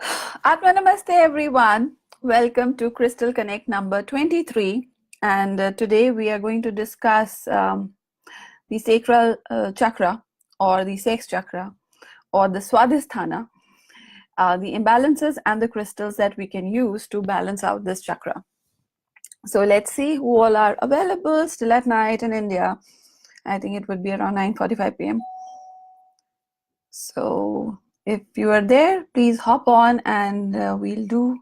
Atma Namaste, everyone. Welcome to Crystal Connect number 23. And today we are going to discuss the Sacral Chakra or the Sex Chakra or the Swadhisthana, the imbalances and the crystals that we can use to balance out this chakra. So let's see who all are available still at night in India. I think it would be around 9:45 p.m. So if you are there, please hop on and we'll do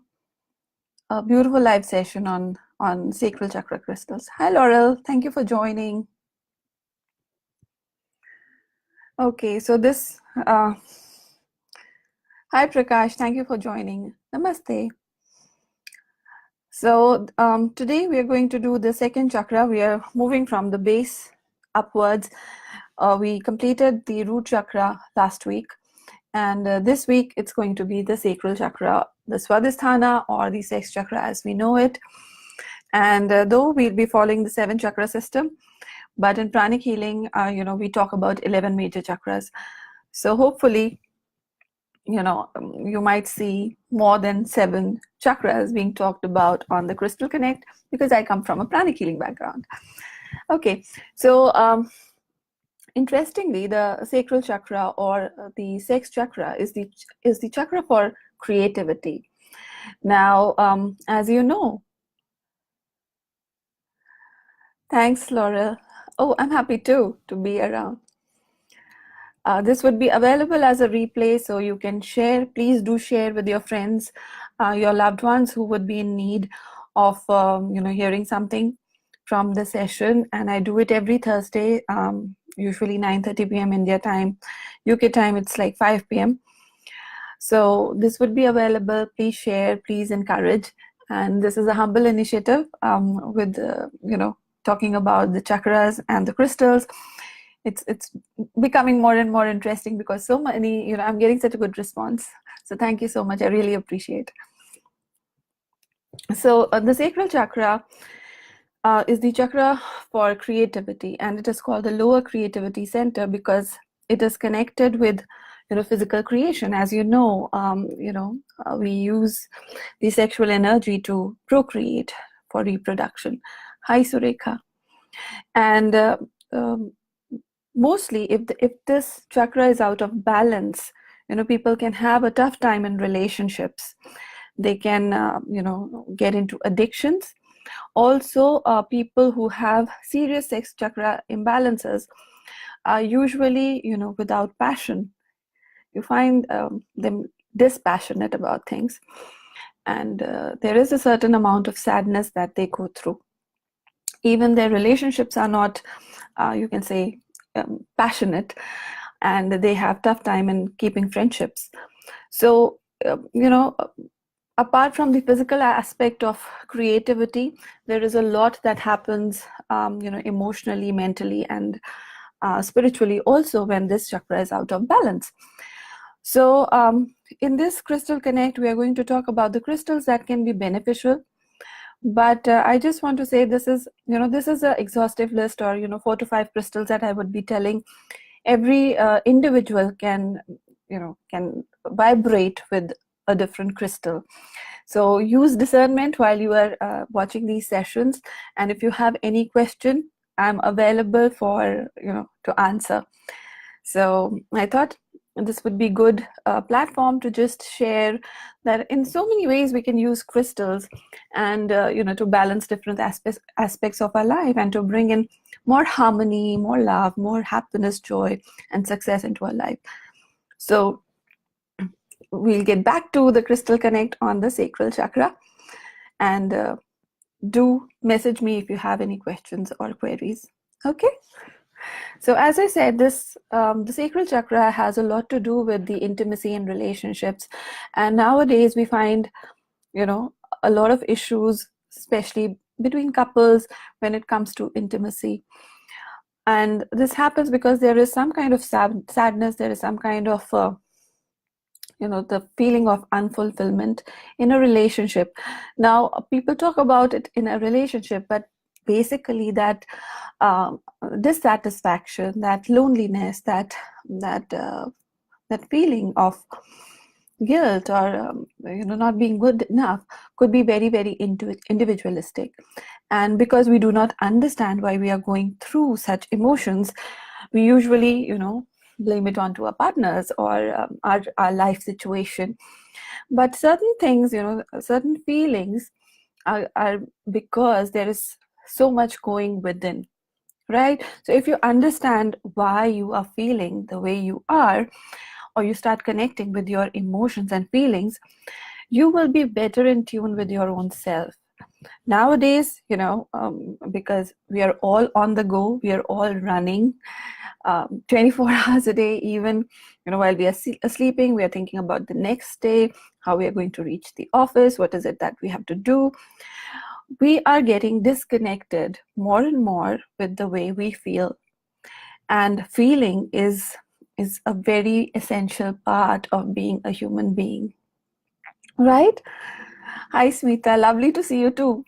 a beautiful live session on sacral chakra crystals. Hi Laurel, thank you for joining. Okay, so this hi Prakash, thank you for joining. Namaste. So today we are going to do the second chakra. We are moving from the base upwards. We completed the root chakra last week, and this week it's going to be the sacral chakra, the Swadhisthana or the sex chakra as we know it. And though we'll be following the 7 chakra system, but in pranic healing, we talk about 11 major chakras. So hopefully, you might see more than 7 chakras being talked about on the Crystal Connect because I come from a pranic healing background. Okay, so interestingly, the sacral chakra or the sex chakra is the chakra for creativity. Now, as you know, thanks, Laura. Oh, I'm happy too to be around. This would be available as a replay, so you can share. Please do share with your friends, your loved ones who would be in need of, hearing something from the session. And I do it every Thursday, usually 9:30 p.m. India time. UK time, it's like 5 p.m. So this would be available. Please share, please encourage. And this is a humble initiative with, talking about the chakras and the crystals. It's becoming more and more interesting because so many, I'm getting such a good response. So thank you so much. I really appreciate. So the sacral chakra is the chakra for creativity, and it is called the lower creativity center because it is connected with physical creation. As you know, we use the sexual energy to procreate for reproduction. Hi Surekha. And mostly if this chakra is out of balance, people can have a tough time in relationships. They can get into addictions. Also, people who have serious sex chakra imbalances are usually without passion. You find them dispassionate about things, and there is a certain amount of sadness that they go through. Even their relationships are not, you can say, passionate, and they have tough time in keeping friendships. So apart from the physical aspect of creativity, there is a lot that happens emotionally, mentally, and spiritually also when this chakra is out of balance. So in this Crystal Connect, we are going to talk about the crystals that can be beneficial. But I just want to say this is an exhaustive list, or 4 to 5 crystals that I would be telling. Every individual can vibrate with a different crystal. So use discernment while you are watching these sessions. And if you have any question, I'm available for to answer. So I thought this would be good platform to just share that in so many ways we can use crystals and to balance different aspects of our life and to bring in more harmony, more love, more happiness, joy, and success into our life. So we'll get back to the Crystal Connect on the sacral chakra, and do message me if you have any questions or queries. Okay. So as I said, this the sacral chakra has a lot to do with the intimacy and relationships, and nowadays we find a lot of issues, especially between couples, when it comes to intimacy. And this happens because there is some kind of sadness, there is some kind of the feeling of unfulfillment in a relationship. Now people talk about it in a relationship, but basically that dissatisfaction, that loneliness, that feeling of guilt or not being good enough could be very, very individualistic. And because we do not understand why we are going through such emotions, we usually blame it onto our partners or our life situation. But certain things, certain feelings are because there is so much going within, right? So if you understand why you are feeling the way you are, or you start connecting with your emotions and feelings, you will be better in tune with your own self. Nowadays, because we are all on the go, we are all running 24 hours a day. Even while we are sleeping, we are thinking about the next day, how we are going to reach the office, what is it that we have to do. We are getting disconnected more and more with the way we feel, and feeling is a very essential part of being a human being, right? Hi Smita, lovely to see you too.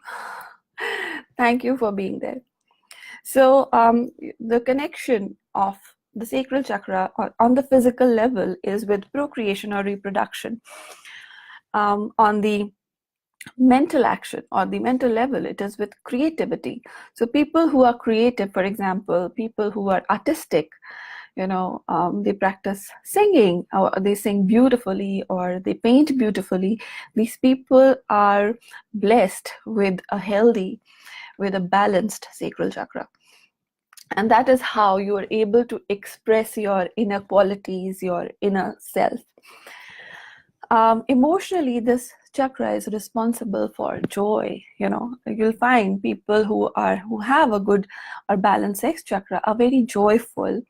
Thank you for being there. So the connection of the sacral chakra on the physical level is with procreation or reproduction. On the mental action or the mental level, it is with creativity. So people who are creative, for example, people who are artistic, they practice singing, or they sing beautifully, or they paint beautifully. These people are blessed with a balanced sacral chakra. And that is how you are able to express your inner qualities, your inner self. Emotionally, this chakra is responsible for joy. You'll find people who have a good or balanced sex chakra are very joyful,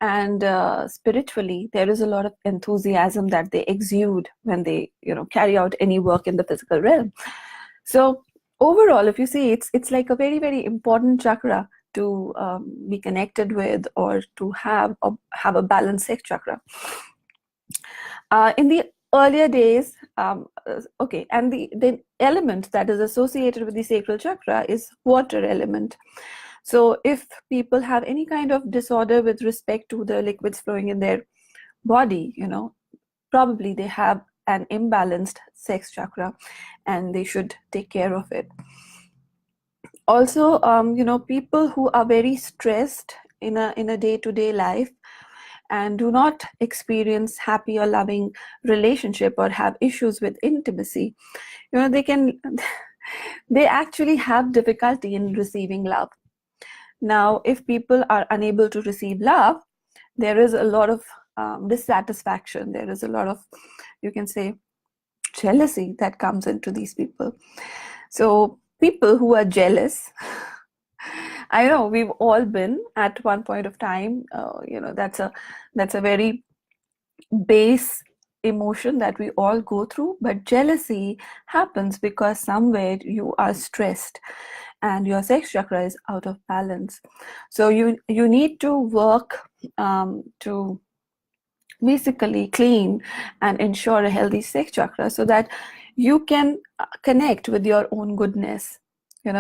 and spiritually there is a lot of enthusiasm that they exude when they carry out any work in the physical realm. So overall, if you see, it's like a very, very important chakra to be connected with, or to have a balanced sex chakra. In the earlier days, okay, and the element that is associated with the sacral chakra is water element. So if people have any kind of disorder with respect to the liquids flowing in their body, probably they have an imbalanced sex chakra, and they should take care of it. Also, people who are very stressed in a day-to-day life and do not experience happy or loving relationship, or have issues with intimacy, they actually have difficulty in receiving love. Now, if people are unable to receive love, there is a lot of dissatisfaction. There is a lot of, you can say, jealousy that comes into these people. So people who are jealous, I know we've all been at one point of time. That's a very base emotion that we all go through. But jealousy happens because somewhere you are stressed and your sex chakra is out of balance. So you need to work to basically clean and ensure a healthy sex chakra, so that you can connect with your own goodness.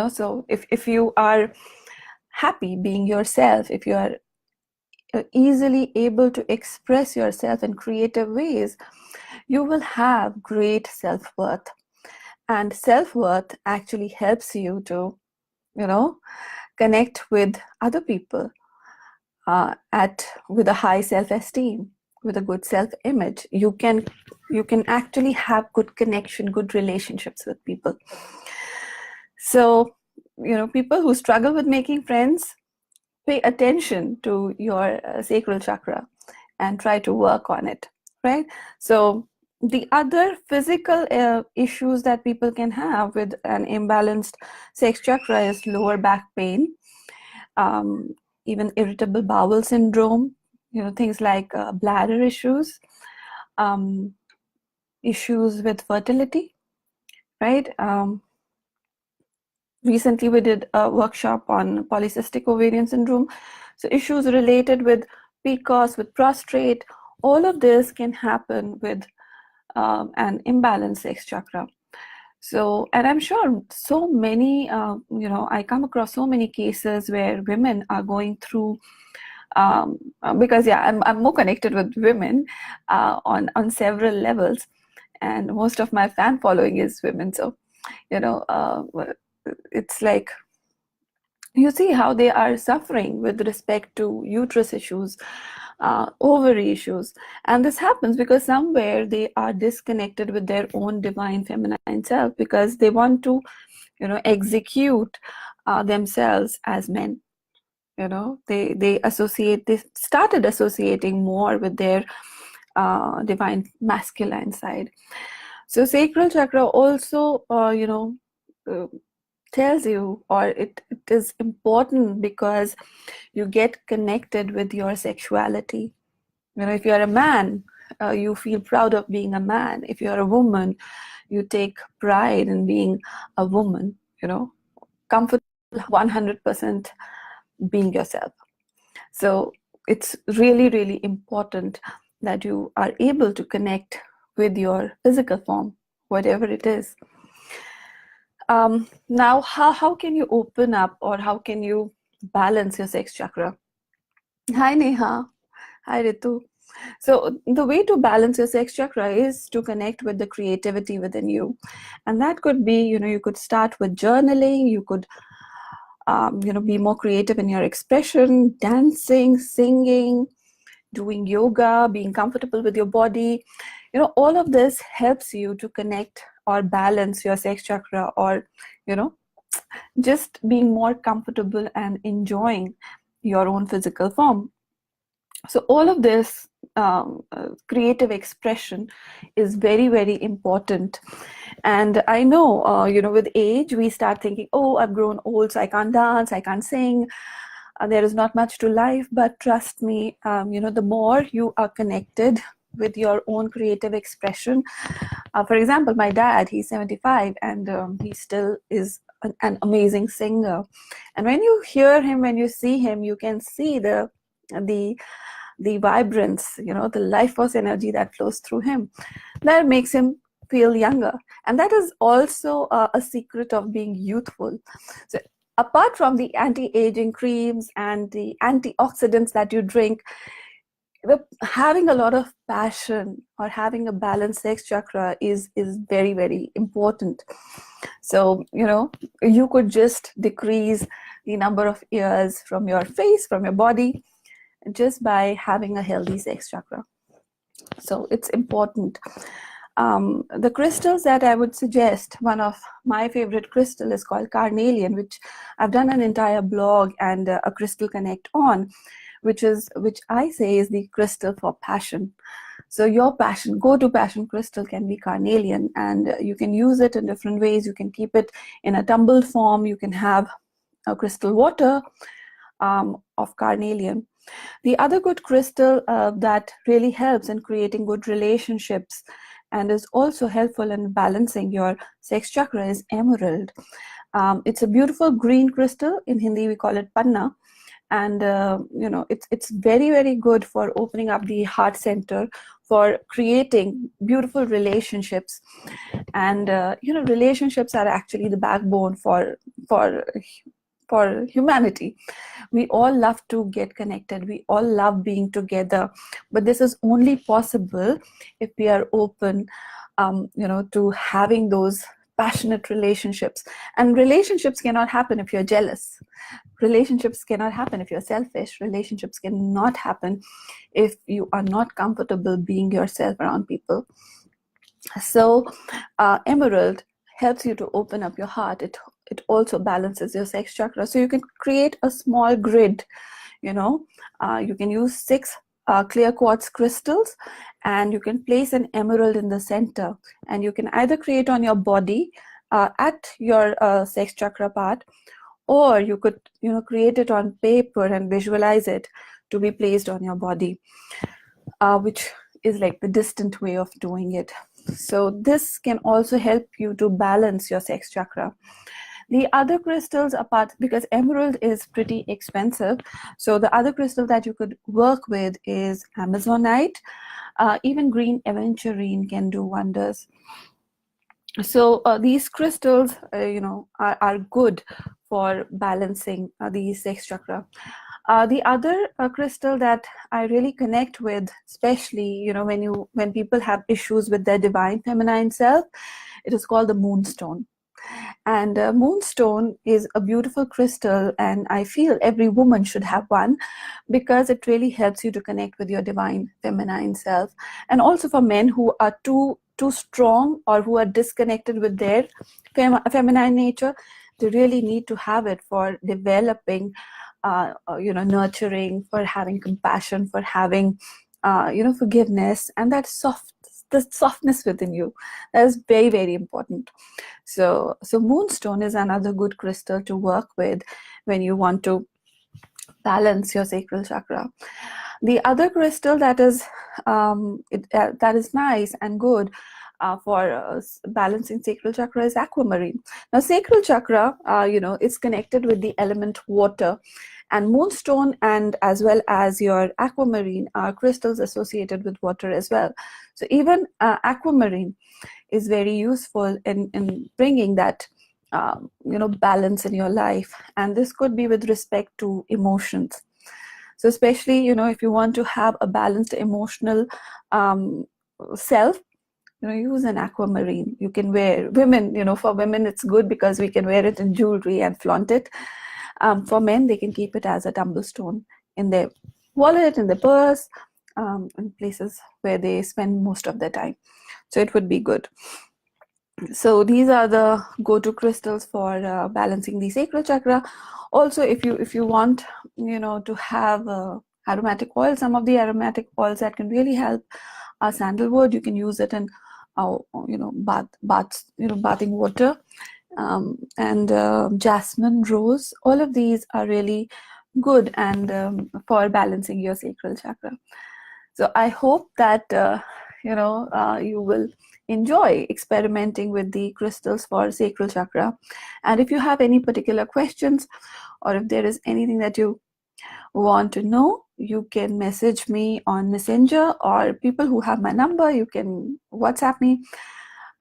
So if you are happy being yourself, if you are easily able to express yourself in creative ways, you will have great self-worth. And self-worth actually helps you to connect with other people with a high self-esteem, with a good self-image. You can actually have good connection, good relationships with people. So people who struggle with making friends, pay attention to your sacral chakra and try to work on it, right? So the other physical issues that people can have with an imbalanced sex chakra is lower back pain, even irritable bowel syndrome, things like bladder issues, issues with fertility, right? Recently we did a workshop on polycystic ovarian syndrome. So issues related with PCOS, with prostate, all of this can happen with an imbalanced sex chakra. So, and I'm sure so many, I come across so many cases where women are going through Because yeah, I'm more connected with women on several levels, and most of my fan following is women. So it's like you see how they are suffering with respect to uterus issues, ovary issues. And this happens because somewhere they are disconnected with their own divine feminine self, because they want to, execute themselves as men. They started associating more with their divine masculine side. So sacral chakra also, tells you, or it is important because you get connected with your sexuality. If you're a man, you feel proud of being a man. If you're a woman, you take pride in being a woman, comfortable 100% being yourself. So it's really, really important that you are able to connect with your physical form, whatever it is. Now, how can you open up, or how can you balance your sex chakra? Hi, Neha. Hi, Ritu. So the way to balance your sex chakra is to connect with the creativity within you. And that could be, you could start with journaling. You could, be more creative in your expression, dancing, singing, doing yoga, being comfortable with your body. All of this helps you to connect or balance your sex chakra, or, just being more comfortable and enjoying your own physical form. So all of this creative expression is very, very important. And I know, with age, we start thinking, oh, I've grown old, so I can't dance, I can't sing. There is not much to life. But trust me, the more you are connected with your own creative expression. For example, my dad, he's 75, and he still is an amazing singer. And when you hear him, when you see him, you can see the vibrance, the life force energy that flows through him, that makes him feel younger. And that is also a secret of being youthful. So apart from the anti-aging creams and the antioxidants that you drink, having a lot of passion, or having a balanced sex chakra is very, very important. So you could just decrease the number of years from your face, from your body, just by having a healthy sex chakra. So it's important. The crystals that I would suggest, one of my favorite crystal is called carnelian, which I've done an entire blog and a crystal connect on, which I say is the crystal for passion. So your passion, go-to passion crystal can be carnelian, and you can use it in different ways. You can keep it in a tumbled form. You can have a crystal water of carnelian. The other good crystal that really helps in creating good relationships and is also helpful in balancing your sex chakra is emerald. It's a beautiful green crystal. In Hindi, we call it panna. And it's very, very good for opening up the heart center, for creating beautiful relationships. And relationships are actually the backbone for humanity. We all love to get connected. We all love being together. But this is only possible if we are open, to having those passionate relationships. And relationships cannot happen if you're jealous. Relationships cannot happen if you're selfish. Relationships cannot happen if you are not comfortable being yourself around people. So emerald helps you to open up your heart. It also balances your sex chakra. So you can create a small grid. You can use 6 clear quartz crystals, and you can place an emerald in the center, and you can either create on your body at your sex chakra part, or you could create it on paper and visualize it to be placed on your body, which is like the distant way of doing it. So this can also help you to balance your sex chakra. The other crystals, apart, because emerald is pretty expensive, so the other crystal that you could work with is amazonite. Even green aventurine can do wonders. So these crystals, are good for balancing the sex chakra. The other crystal that I really connect with, especially when people have issues with their divine feminine self, it is called the Moonstone. And Moonstone is a beautiful crystal, and I feel every woman should have one because it really helps you to connect with your divine feminine self. And also for men who are too strong or who are disconnected with their feminine nature, they really need to have it for developing, nurturing, for having compassion, for having, forgiveness, and the softness within you. That is very, very important. So Moonstone is another good crystal to work with when you want to balance your sacral chakra. The other crystal that is nice and good for balancing sacral chakra is Aquamarine. Now, sacral chakra, is connected with the element water, and Moonstone and as well as your Aquamarine are crystals associated with water as well. So even Aquamarine is very useful in bringing that balance in your life, and this could be with respect to emotions. So especially if you want to have a balanced emotional self, use an Aquamarine. You can wear, for women it's good because we can wear it in jewelry and flaunt it. For men, they can keep it as a tumble stone in their wallet, in their purse, in places where they spend most of their time. So it would be good. So these are the go-to crystals for balancing the sacral chakra. Also, if you want to have aromatic oil, some of the aromatic oils that can really help are sandalwood. You can use it in bathing water, and jasmine, rose. All of these are really good and for balancing your sacral chakra. So I hope that you will enjoy experimenting with the crystals for sacral chakra. And if you have any particular questions, or if there is anything that you want to know, you can message me on Messenger, or people who have my number, you can WhatsApp me.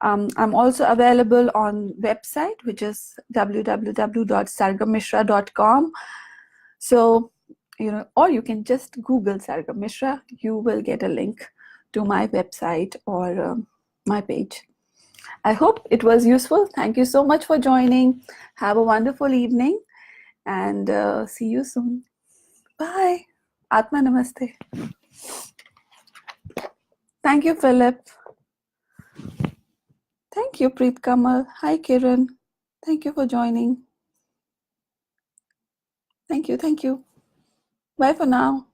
I'm also available on website, which is www.sargamishra.com. So, or you can just Google Sargam Mishra. You will get a link to my website or my page. I hope it was useful. Thank you so much for joining. Have a wonderful evening, and see you soon. Bye. Atma Namaste. Thank you, Philip. Thank you, Preet Kamal. Hi, Kiran. Thank you for joining. Thank you. Bye for now.